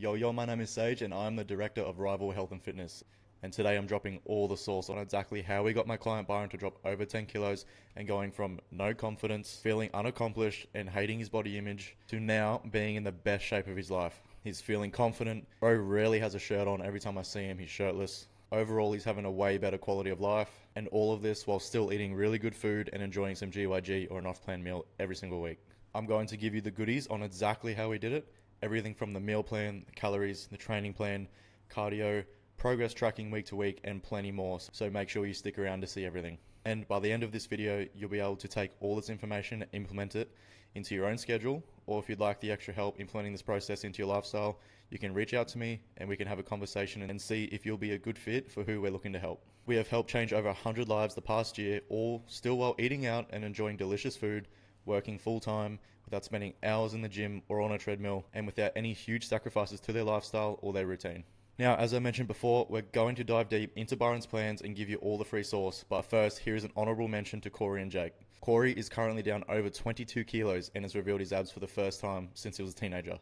Yo, my name is Sage and I'm the Director of Rival Health and Fitness. And today I'm dropping all the sauce on exactly how we got my client Byron to drop over 10 kilos and going from no confidence, feeling unaccomplished and hating his body image to now being in the best shape of his life. He's feeling confident. Bro rarely has a shirt on. Every time I see him, he's shirtless. Overall, he's having a way better quality of life, and all of this while still eating really good food and enjoying some GYG or an off-plan meal every single week. I'm going to give you the goodies on exactly how we did it. Everything from the meal plan, the calories, the training plan, cardio, progress tracking week to week, and plenty more. So make sure you stick around to see everything. And by the end of this video, you'll be able to take all this information and implement it into your own schedule, or if you'd like the extra help implementing this process into your lifestyle, you can reach out to me and we can have a conversation and see if you'll be a good fit for who we're looking to help. We have helped change over 100 lives the past year, all still while eating out and enjoying delicious food, working full-time without spending hours in the gym or on a treadmill, and without any huge sacrifices to their lifestyle or their routine. Now, as I mentioned before, we're going to dive deep into Byron's plans and give you all the free sauce, but first, here is an honorable mention to Corey and Jake. Corey is currently down over 22 kilos and has revealed his abs for the first time since he was a teenager,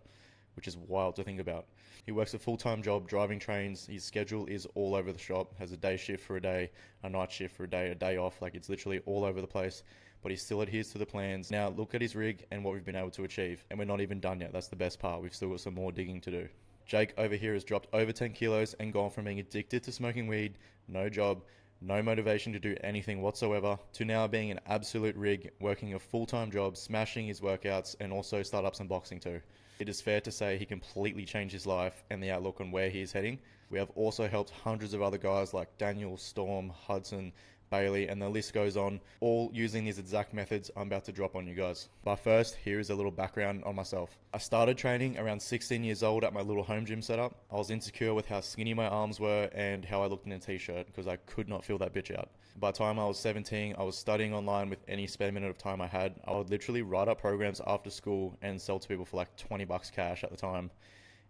which is wild to think about. He works a full-time job driving trains. His schedule is all over the shop, has a day shift for a day, a night shift for a day off, like it's literally all over the place, but he still adheres to the plans. Now look at his rig and what we've been able to achieve, and we're not even done yet. That's the best part. We've still got some more digging to do. Jake over here has dropped over 10 kilos and gone from being addicted to smoking weed, no job, no motivation to do anything whatsoever, to now being an absolute rig, working a full-time job, smashing his workouts, and also start up some boxing too. It is fair to say he completely changed his life and the outlook on where he is heading. We have also helped hundreds of other guys like Daniel, Storm, Hudson, Bailey, and the list goes on, all using these exact methods I'm about to drop on you guys. But first, here is a little background on myself. I started training around 16 years old at my little home gym setup. I was insecure with how skinny my arms were and how I looked in a t-shirt because I could not fill that bitch out. By the time I was 17, I was studying online with any spare minute of time I had. I would literally write up programs after school and sell to people for like 20 bucks cash at the time,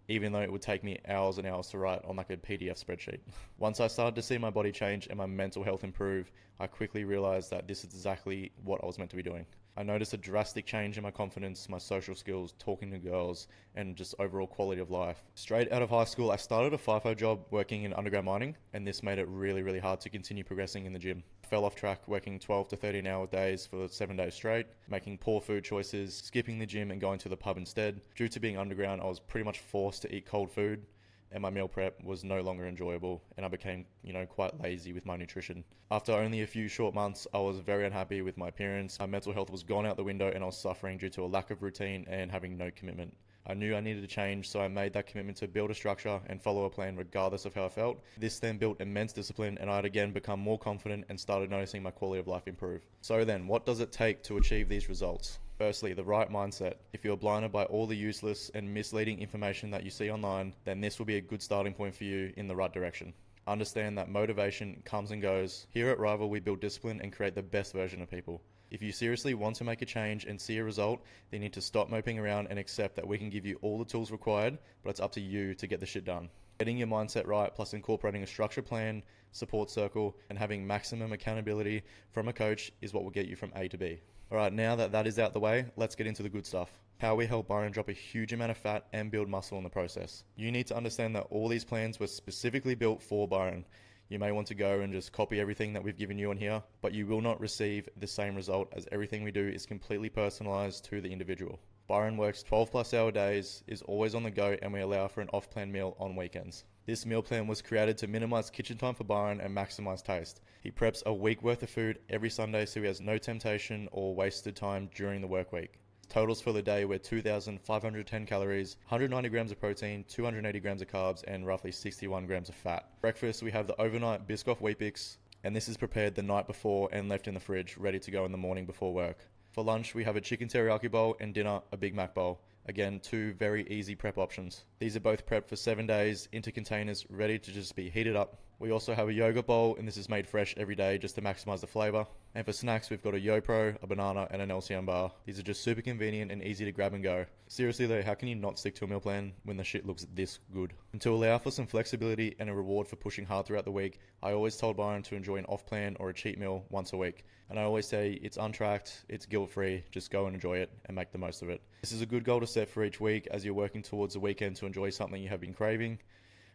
even though it would take me hours and hours to write on like a PDF spreadsheet. Once I started to see my body change and my mental health improve, I quickly realized that this is exactly what I was meant to be doing. I noticed a drastic change in my confidence, my social skills, talking to girls, and just overall quality of life. Straight out of high school, I started a FIFO job working in underground mining, and this made it really hard to continue progressing in the gym. I fell off track working 12 to 13-hour days for 7 days straight, making poor food choices, skipping the gym and going to the pub instead. Due to being underground, I was pretty much forced to eat cold food, and my meal prep was no longer enjoyable, and I became, quite lazy with my nutrition. After only a few short months, I was very unhappy with my appearance. My mental health was gone out the window, and I was suffering due to a lack of routine and having no commitment. I knew I needed to change, so I made that commitment to build a structure and follow a plan regardless of how I felt. This then built immense discipline, and I had again become more confident and started noticing my quality of life improve. So then, what does it take to achieve these results? Firstly, the right mindset. If you're blinded by all the useless and misleading information that you see online, then this will be a good starting point for you in the right direction. Understand that motivation comes and goes. Here at Rival, we build discipline and create the best version of people. If you seriously want to make a change and see a result, then you need to stop moping around and accept that we can give you all the tools required, but it's up to you to get the shit done. Getting your mindset right, plus incorporating a structured plan, support circle, and having maximum accountability from a coach is what will get you from A to B. Alright, now that that is out the way, let's get into the good stuff. How we help Byron drop a huge amount of fat and build muscle in the process. You need to understand that all these plans were specifically built for Byron. You may want to go and just copy everything that we've given you on here, but you will not receive the same result, as everything we do is completely personalized to the individual. Byron works 12+ hour days, is always on the go, and we allow for an off-plan meal on weekends. This meal plan was created to minimize kitchen time for Byron and maximize taste. He preps a week worth of food every Sunday so he has no temptation or wasted time during the work week. Totals for the day were 2,510 calories, 190 grams of protein, 280 grams of carbs, and roughly 61 grams of fat. Breakfast, we have the overnight Biscoff Wheat Bix, and this is prepared the night before and left in the fridge, ready to go in the morning before work. For lunch, we have a chicken teriyaki bowl, and dinner, a Big Mac bowl. Again, two very easy prep options. These are both prepped for 7 days into containers, ready to just be heated up. We also have a yogurt bowl, and this is made fresh every day just to maximize the flavor. And for snacks, we've got a YoPro, a banana, and an LCM bar. These are just super convenient and easy to grab and go. Seriously though, how can you not stick to a meal plan when the shit looks this good? And to allow for some flexibility and a reward for pushing hard throughout the week, I always told Byron to enjoy an off plan or a cheat meal once a week. And I always say it's untracked, it's guilt-free, just go and enjoy it and make the most of it. This is a good goal to set for each week as you're working towards the weekend to enjoy something you have been craving.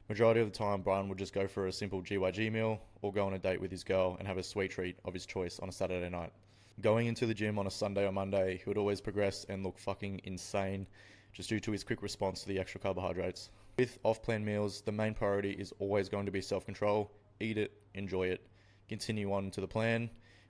Majority of the time, Byron would just go for a simple GYG meal or go on a date with his girl and have a sweet treat of his choice on a Saturday night. Going into the gym on a Sunday or Monday, he would always progress and look fucking insane just due to his quick response to the extra carbohydrates. With off-plan meals, the main priority is always going to be self-control. Eat it, enjoy it, continue on to the plan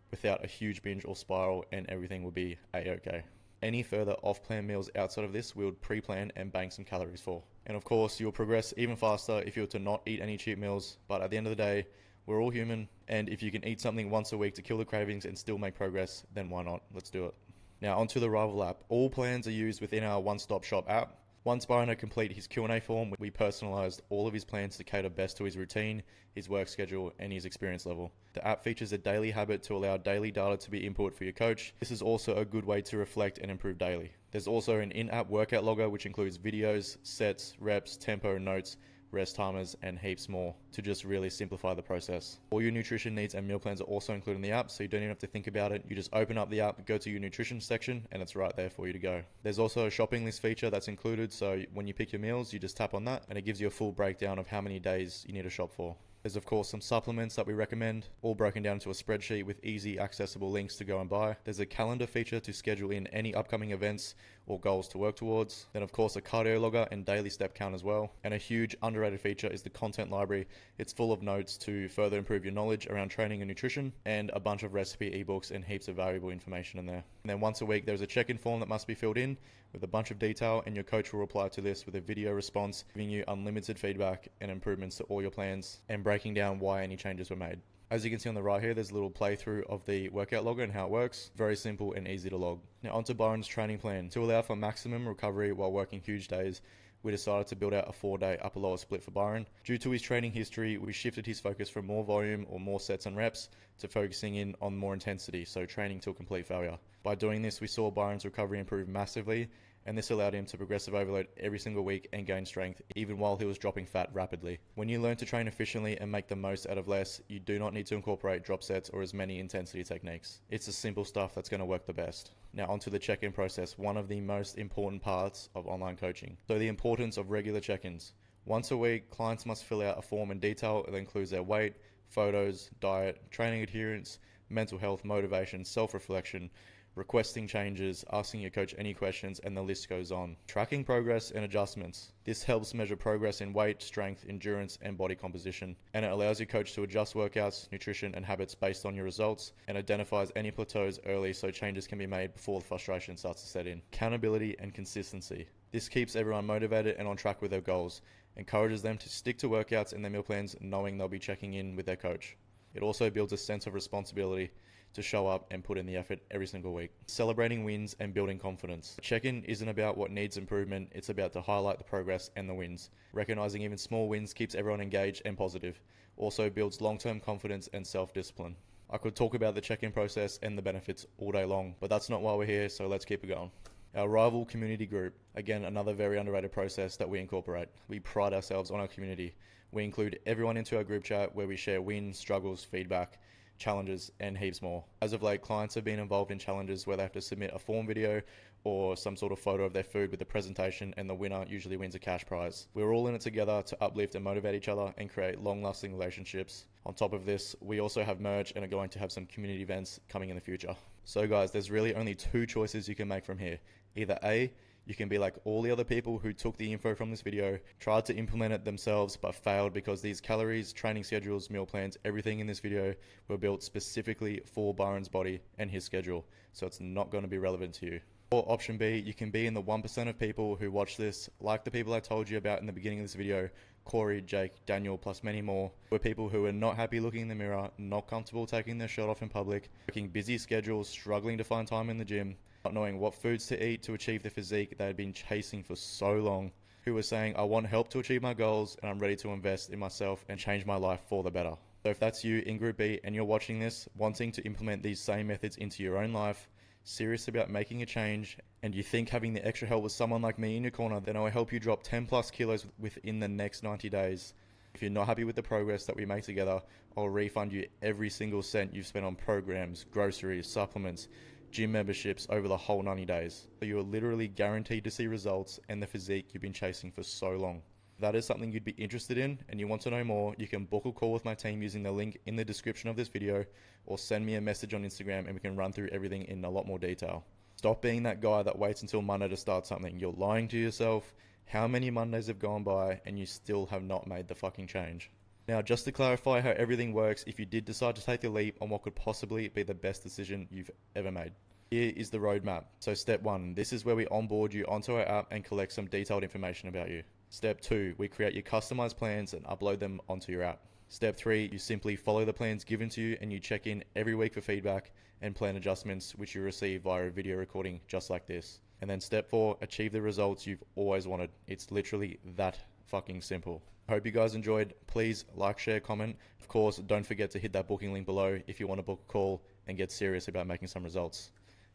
without a huge binge or spiral, and everything will be a-okay. Any further off-plan meals outside of this, we would pre-plan and bank some calories for. And of course, you'll progress even faster if you were to not eat any cheat meals, but at the end of the day, we're all human, and if you can eat something once a week to kill the cravings and still make progress, then why not? Let's do it. Now onto the Rival app. All plans are used within our one-stop shop app. Once Byron had completed his Q&A form, we personalized all of his plans to cater best to his routine, his work schedule, and his experience level. The app features a daily habit to allow daily data to be input for your coach. This is also a good way to reflect and improve daily. There's also an in-app workout logger which includes videos, sets, reps, tempo, notes, rest timers, and heaps more to just really simplify the process. All your nutrition needs and meal plans are also included in the app, so you don't even have to think about it. You just open up the app, go to your nutrition section, and it's right there for you to go. There's also a shopping list feature that's included, so when you pick your meals, you just tap on that, and it gives you a full breakdown of how many days you need to shop for. There's of course some supplements that we recommend, all broken down into a spreadsheet with easy accessible links to go and buy. There's a calendar feature to schedule in any upcoming events or goals to work towards. Then of course a cardio logger and daily step count as well. And a huge underrated feature is the content library. It's full of notes to further improve your knowledge around training and nutrition, and a bunch of recipe ebooks and heaps of valuable information in there. And then once a week there's a check-in form that must be filled in with a bunch of detail, and your coach will reply to this with a video response giving you unlimited feedback and improvements to all your plans and breaking down why any changes were made. As you can see on the right here, there's a little playthrough of the workout logger and how it works. Very simple and easy to log. Now onto Byron's training plan. To allow for maximum recovery while working huge days, we decided to build out a 4-day upper-lower split for Byron. Due to his training history, we shifted his focus from more volume or more sets and reps to focusing in on more intensity, so training till complete failure. By doing this, we saw Byron's recovery improve massively, and this allowed him to progressive overload every single week and gain strength even while he was dropping fat rapidly. When you learn to train efficiently and make the most out of less, you do not need to incorporate drop sets or as many intensity techniques. It's the simple stuff that's going to work the best. Now onto the check-in process, one of the most important parts of online coaching. So the importance of regular check-ins. Once a week, clients must fill out a form in detail that includes their weight, photos, diet, training adherence, mental health, motivation, self-reflection, requesting changes, asking your coach any questions, and the list goes on. Tracking progress and adjustments. This helps measure progress in weight, strength, endurance, and body composition, and it allows your coach to adjust workouts, nutrition, and habits based on your results, and identifies any plateaus early so changes can be made before the frustration starts to set in. Accountability and consistency. This keeps everyone motivated and on track with their goals, encourages them to stick to workouts and their meal plans knowing they'll be checking in with their coach. It also builds a sense of responsibility to show up and put in the effort every single week. Celebrating wins and building confidence. Check-in isn't about what needs improvement, it's about to highlight the progress and the wins. Recognizing even small wins keeps everyone engaged and positive. Also builds long-term confidence and self-discipline. I could talk about the check-in process and the benefits all day long, but that's not why we're here, so let's keep it going. Our Rival community group. Again, another very underrated process that we incorporate. We pride ourselves on our community. We include everyone into our group chat where we share wins, struggles, feedback, challenges, and heaps more. As of late, clients have been involved in challenges where they have to submit a form video or some sort of photo of their food with the presentation, and the winner usually wins a cash prize. We're all in it together to uplift and motivate each other and create long-lasting relationships. On top of this, we also have merch and are going to have some community events coming in the future. So guys, there's really only 2 choices you can make from here. Either A, you can be like all the other people who took the info from this video, tried to implement it themselves, but failed because these calories, training schedules, meal plans, everything in this video were built specifically for Byron's body and his schedule, so it's not going to be relevant to you. Or option B, you can be in the 1% of people who watch this, like the people I told you about in the beginning of this video, Corey, Jake, Daniel, plus many more, were people who are not happy looking in the mirror, not comfortable taking their shirt off in public, working busy schedules, struggling to find time in the gym, not knowing what foods to eat to achieve the physique they had been chasing for so long, who were saying, I want help to achieve my goals and I'm ready to invest in myself and change my life for the better. So if that's you in Group B and you're watching this, wanting to implement these same methods into your own life, serious about making a change, and you think having the extra help with someone like me in your corner, then I will help you drop 10 plus kilos within the next 90 days. If you're not happy with the progress that we make together, I'll refund you every single cent you've spent on programs, groceries, supplements, gym memberships over the whole 90 days. So you are literally guaranteed to see results and the physique you've been chasing for so long. If that is something you'd be interested in and you want to know more, you can book a call with my team using the link in the description of this video, or send me a message on Instagram and we can run through everything in a lot more detail. Stop being that guy that waits until Monday to start something. You're lying to yourself. How many Mondays have gone by and you still have not made the fucking change? Now, just to clarify how everything works, if you did decide to take the leap on what could possibly be the best decision you've ever made. Here is the roadmap. So step 1, this is where we onboard you onto our app and collect some detailed information about you. Step 2, we create your customized plans and upload them onto your app. Step 3, you simply follow the plans given to you and you check in every week for feedback and plan adjustments, which you receive via a video recording just like this. And then step 4, achieve the results you've always wanted. It's literally that fucking simple. Hope you guys enjoyed. Please like, share, comment. Of course, don't forget to hit that booking link below if you want to book a call and get serious about making some results.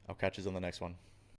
I'll catch you on the next one.